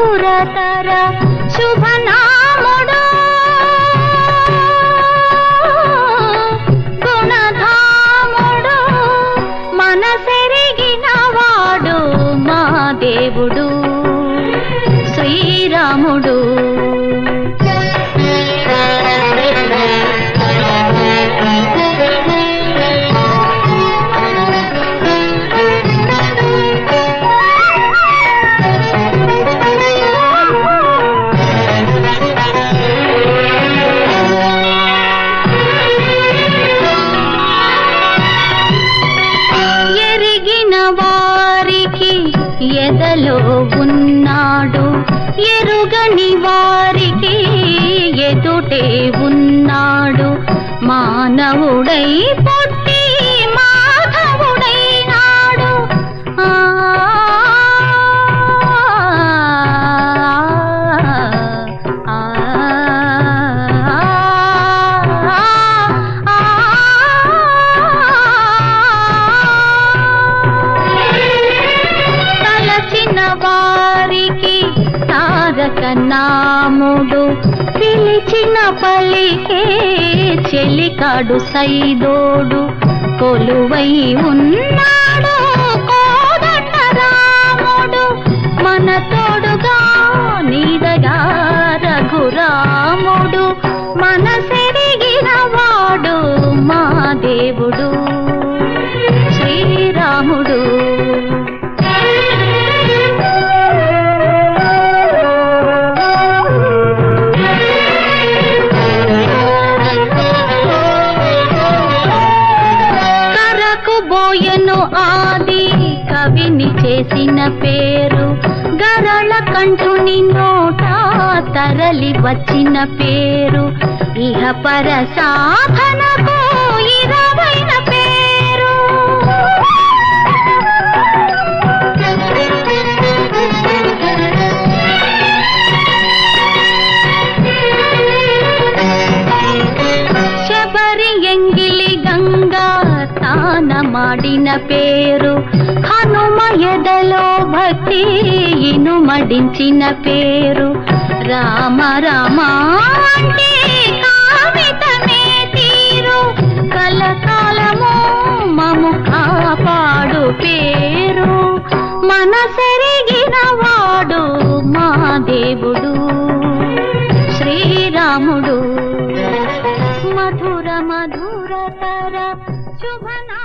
మధురతర శుభనాముడు గుణధాముడు మనసెరిగిన వాడు మా దేవుడు శ్రీరాముడు. ఎదలో ఉన్నాడు ఎరుగని వారికి ఎదుటే ఉన్నాడు మానవుడై పుట్టి మాధవుడైనాడు. వారికి తారక నాముడు పిలిచిన పలికే చెలికాడు సైదోడు కొలువై ఉన్నాడు కోదండ రాముడు మన తోడుగా నీడగా రఘురాముడు మనసెరిగిన వాడు మా దేవుడు శ్రీరాముడు. బోయను ఆది కవిని చేసిన పేరు గరళ కంఠుని నోట తరలి వచ్చిన పేరు ఇహపర సాధనకు ఇరవైన పేరు. శబరి ఎంగిలి గంగా తానమాడిన పేరు హనుమ ఎదలో భక్తి ఇనుమడించిన పేరు రామ రామ అంటే కామితమే తీరు కలకాలము మము కాపాడు పేరు మనసెరిగిన వాడు మా దేవుడు శ్రీరాముడు. మధుర మధురతర శుభనా